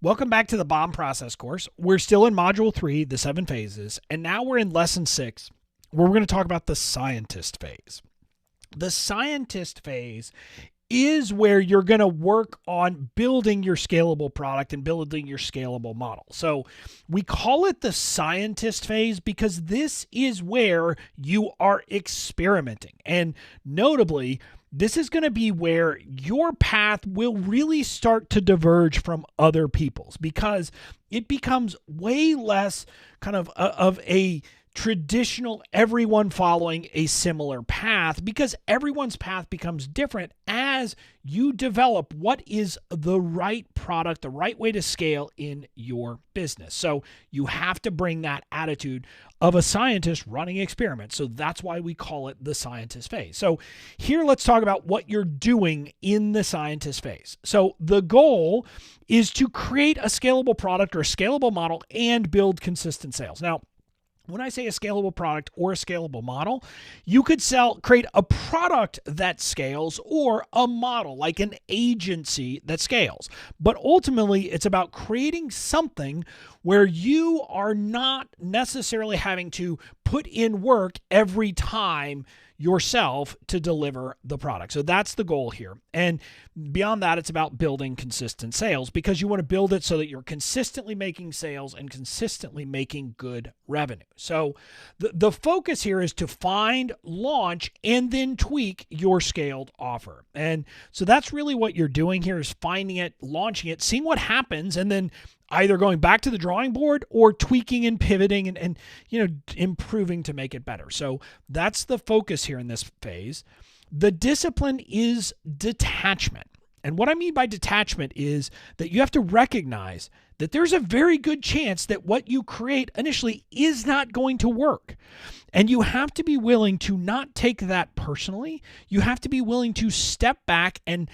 Welcome back to the BOM Process course. We're still in Module 3, the 7 phases, and now we're in Lesson 6, where we're going to talk about the scientist phase. The scientist phase is where you're going to work on building your scalable product and building your scalable model. So we call it the scientist phase because this is where you are experimenting. And notably, this is going to be where your path will really start to diverge from other people's because it becomes way less kind of a traditional everyone following a similar path because everyone's path becomes different as you develop what is the right product, the right way to scale in your business. So you have to bring that attitude of a scientist running experiments. So that's why we call it the scientist phase. So here let's talk about what you're doing in the scientist phase. So the goal is to create a scalable product or a scalable model and build consistent sales. Now, when I say a scalable product or a scalable model, you could create a product that scales or a model like an agency that scales. But ultimately, it's about creating something where you are not necessarily having to put in work every time yourself to deliver the product. So that's the goal here. And beyond that, it's about building consistent sales because you want to build it so that you're consistently making sales and consistently making good revenue. So the focus here is to find, launch, and then tweak your scaled offer. And so that's really what you're doing here is finding it, launching it, seeing what happens, and then either going back to the drawing board or tweaking and pivoting and improving to make it better. So that's the focus here in this phase. The discipline is detachment. And what I mean by detachment is that you have to recognize that there's a very good chance that what you create initially is not going to work. And you have to be willing to not take that personally. You have to be willing to step back and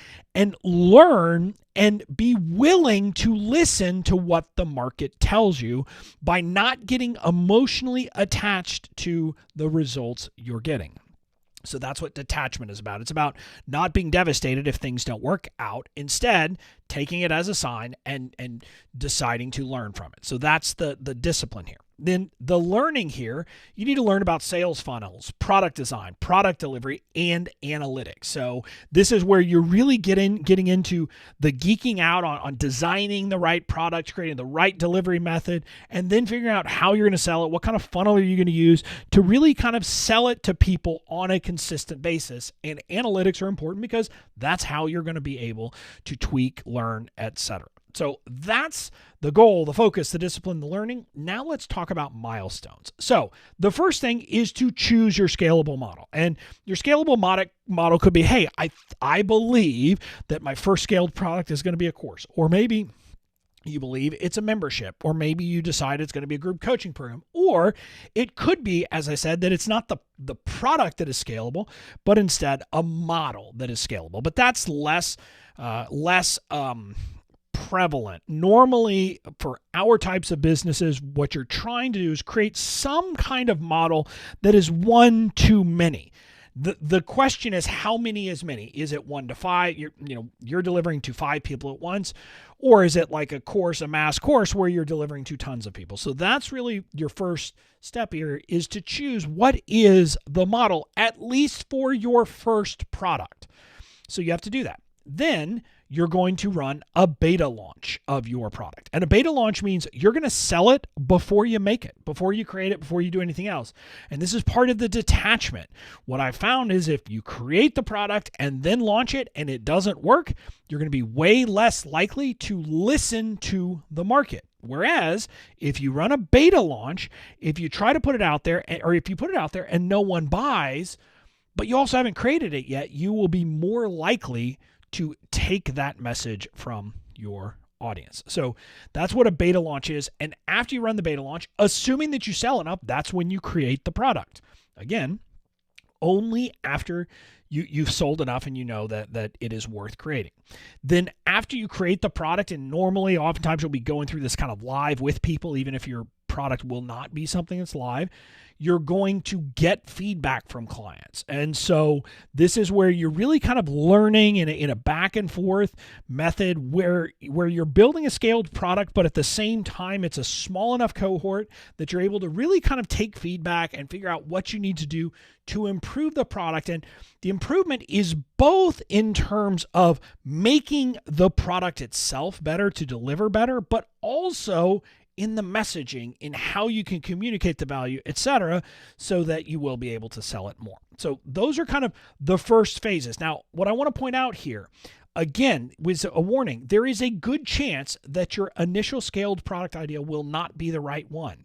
learn and be willing to listen to what the market tells you by not getting emotionally attached to the results you're getting. So that's what detachment is about. It's about not being devastated if things don't work out. Instead, taking it as a sign and deciding to learn from it. So that's the discipline here. Then the learning here, you need to learn about sales funnels, product design, product delivery, and analytics. So this is where you're really getting into the geeking out on designing the right product, creating the right delivery method, and then figuring out how you're going to sell it, what kind of funnel are you going to use to really kind of sell it to people on a consistent basis. And analytics are important because that's how you're going to be able to tweak, learn, etc. So that's the goal, the focus, the discipline, the learning. Now let's talk about milestones. So the first thing is to choose your scalable model. And your scalable model could be, hey, I believe that my first scaled product is going to be a course. Or maybe you believe it's a membership. Or maybe you decide it's going to be a group coaching program. Or it could be, as I said, that it's not the product that is scalable, but instead a model that is scalable. But that's less prevalent. Normally, for our types of businesses, what you're trying to do is create some kind of model that is one to many. The question is, how many is many? Is it 1 to 5? You're delivering to 5 people at once, or is it like a mass course where you're delivering to tons of people? So that's really your first step here, is to choose what is the model, at least for your first product. So you have to do that. Then you're going to run a beta launch of your product. And a beta launch means you're going to sell it before you make it, before you create it, before you do anything else. And this is part of the detachment. What I found is if you create the product and then launch it and it doesn't work, you're going to be way less likely to listen to the market. Whereas if you run a beta launch, if you try to put it out there, or if you put it out there and no one buys, but you also haven't created it yet, you will be more likely to take that message from your audience. So that's what a beta launch is. And after you run the beta launch, assuming that you sell enough, that's when you create the product. Again, only after you've sold enough and you know that it is worth creating. Then after you create the product, and normally oftentimes you'll be going through this kind of live with people, even if you're product will not be something that's live. You're going to get feedback from clients. And so this is where you're really kind of learning in a back and forth method where you're building a scaled product, but at the same time, it's a small enough cohort that you're able to really kind of take feedback and figure out what you need to do to improve the product. And the improvement is both in terms of making the product itself better to deliver better, but also in the messaging, in how you can communicate the value, etc., so that you will be able to sell it more. So those are kind of the first phases. Now, what I want to point out here, again, with a warning, there is a good chance that your initial scaled product idea will not be the right one.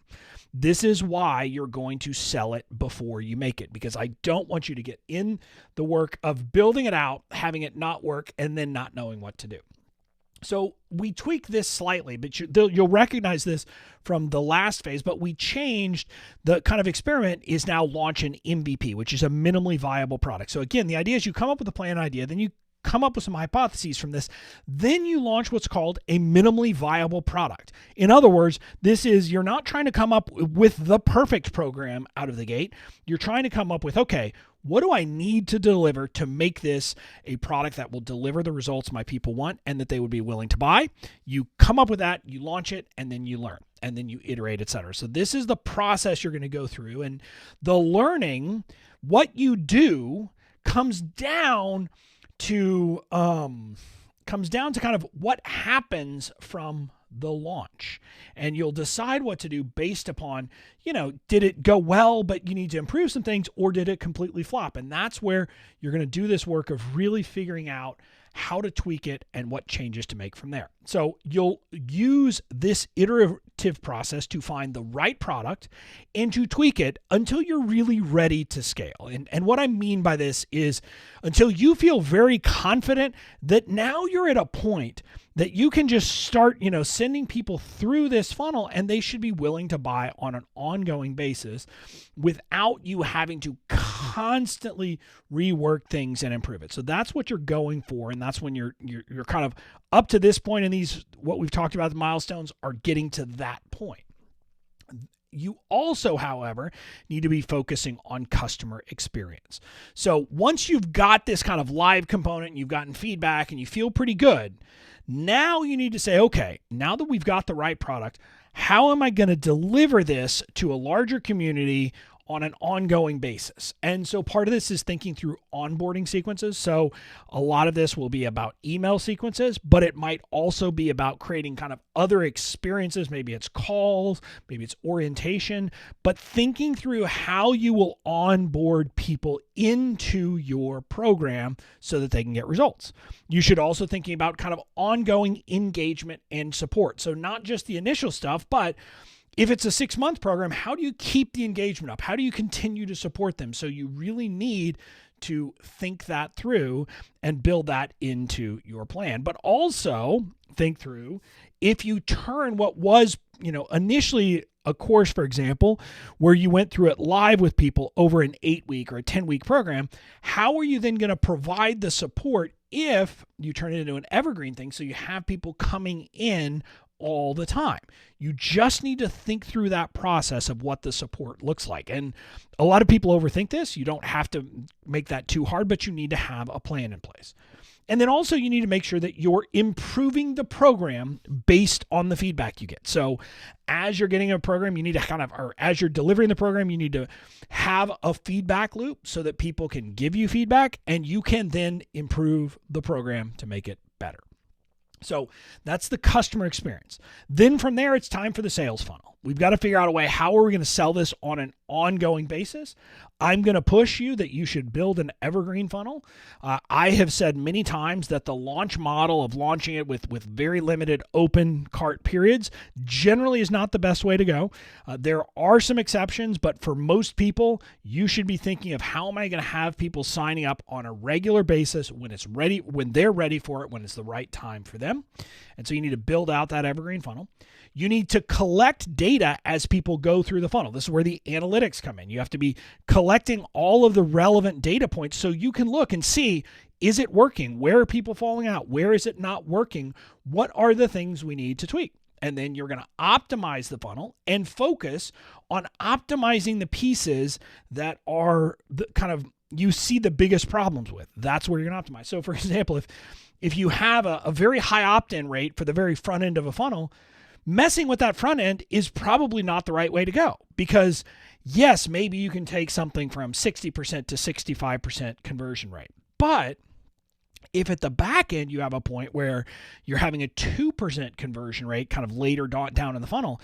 This is why you're going to sell it before you make it, because I don't want you to get in the work of building it out, having it not work, and then not knowing what to do. So we tweak this slightly, but you'll recognize this from the last phase, but we changed the kind of experiment is now launch an MVP, which is a minimally viable product. So again, the idea is you come up with a plan idea, then you come up with some hypotheses from this, then you launch what's called a minimally viable product. In other words, this is, you're not trying to come up with the perfect program out of the gate. You're trying to come up with, okay, what do I need to deliver to make this a product that will deliver the results my people want and that they would be willing to buy? You come up with that, you launch it, and then you learn, and then you iterate, etc. So this is the process you're going to go through. And the learning, what you do comes down to kind of what happens from the launch, and you'll decide what to do based upon, did it go well, but you need to improve some things, or did it completely flop? And that's where you're going to do this work of really figuring out how to tweak it and what changes to make from there. So you'll use this iterative process to find the right product and to tweak it until you're really ready to scale. And what I mean by this is until you feel very confident that now you're at a point that you can just start, sending people through this funnel and they should be willing to buy on an ongoing basis without you having to constantly rework things and improve it. So that's what you're going for. And that's when you're kind of up to this point in these, what we've talked about, the milestones are getting to that point. You also, however, need to be focusing on customer experience. So once you've got this kind of live component and you've gotten feedback and you feel pretty good, now you need to say, okay, now that we've got the right product, how am I going to deliver this to a larger community on an ongoing basis? And so part of this is thinking through onboarding sequences. So a lot of this will be about email sequences, but it might also be about creating kind of other experiences. Maybe it's calls, maybe it's orientation, but thinking through how you will onboard people into your program so that they can get results. You should also thinking about kind of ongoing engagement and support. So not just the initial stuff, but if it's a 6-month program, how do you keep the engagement up? How do you continue to support them? So you really need to think that through and build that into your plan. But also think through, if you turn what was, initially a course, for example, where you went through it live with people over an 8-week or a 10-week program, how are you then going to provide the support if you turn it into an evergreen thing so you have people coming in all the time? You just need to think through that process of what the support looks like. And a lot of people overthink this. You don't have to make that too hard, but you need to have a plan in place. And then also you need to make sure that you're improving the program based on the feedback you get. So as you're getting a program, you need to or as you're delivering the program, you need to have a feedback loop so that people can give you feedback and you can then improve the program to make it better. So that's the customer experience. Then from there, it's time for the sales funnel. We've got to figure out a way, how are we going to sell this on an ongoing basis? I'm going to push you that you should build an evergreen funnel. I have said many times that the launch model of launching it with very limited open cart periods generally is not the best way to go. There are some exceptions, but for most people, you should be thinking of how am I going to have people signing up on a regular basis when it's ready, when they're ready for it, when it's the right time for them. And so you need to build out that evergreen funnel. You need to collect data as people go through the funnel. This is where the analytics come in. You have to be collecting all of the relevant data points so you can look and see, Is it working? Where are people falling out? Where is it not working? What are the things we need to tweak? And then you're going to optimize the funnel and focus on optimizing the pieces that are the kind of you see the biggest problems with. That's where you're going to optimize. So for example, if you have a very high opt-in rate for the very front end of a funnel, messing with that front end is probably not the right way to go, because yes, maybe you can take something from 60% to 65% conversion rate. But if at the back end you have a point where you're having a 2% conversion rate kind of later down in the funnel,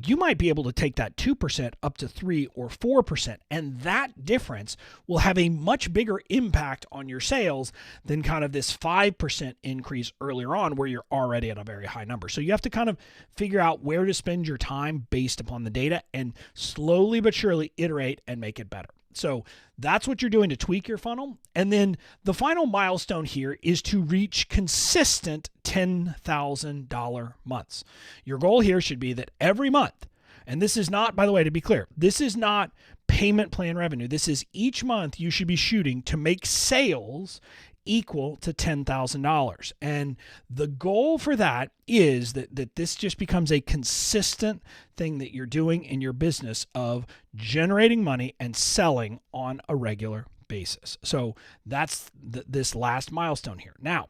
you might be able to take that 2% up to 3 or 4%. And that difference will have a much bigger impact on your sales than kind of this 5% increase earlier on where you're already at a very high number. So you have to kind of figure out where to spend your time based upon the data and slowly but surely iterate and make it better. So that's what you're doing to tweak your funnel. And then the final milestone here is to reach consistent $10,000 months. Your goal here should be that every month, and this is not, by the way, to be clear, this is not payment plan revenue. This is each month you should be shooting to make sales equal to $10,000. And the goal for that is that this just becomes a consistent thing that you're doing in your business of generating money and selling on a regular basis. So that's this last milestone here. Now,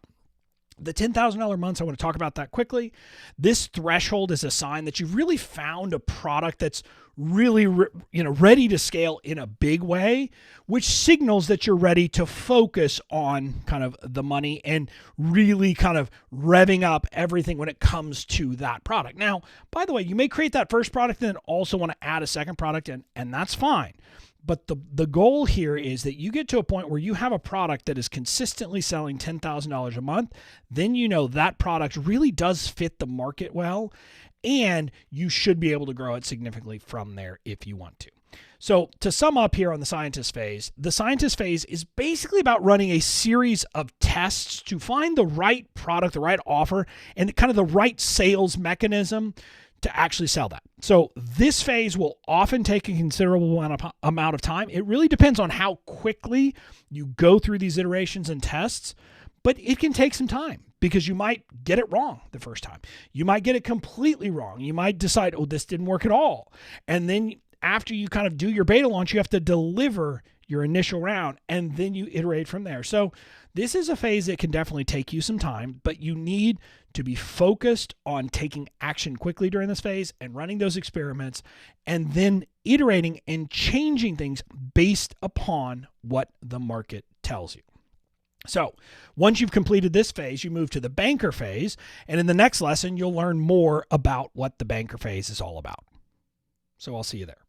the $10,000 months, I want to talk about that quickly. This threshold is a sign that you've really found a product that's really ready to scale in a big way, which signals that you're ready to focus on kind of the money and really kind of revving up everything when it comes to that product. Now, by the way, you may create that first product and then also want to add a second product, and that's fine. But the goal here is that you get to a point where you have a product that is consistently selling $10,000 a month. Then you know that product really does fit the market well, and you should be able to grow it significantly from there if you want to. So to sum up here on the scientist phase, the scientist phase is basically about running a series of tests to find the right product, the right offer, and kind of the right sales mechanism to actually sell that. So this phase will often take a considerable amount of time. It really depends on how quickly you go through these iterations and tests, but it can take some time because you might get it wrong the first time. You might get it completely wrong. You might decide, oh, this didn't work at all. And then after you kind of do your beta launch, you have to deliver your initial round, and then you iterate from there. So this is a phase that can definitely take you some time, but you need to be focused on taking action quickly during this phase and running those experiments and then iterating and changing things based upon what the market tells you. So once you've completed this phase, you move to the banker phase, and in the next lesson, you'll learn more about what the banker phase is all about. So I'll see you there.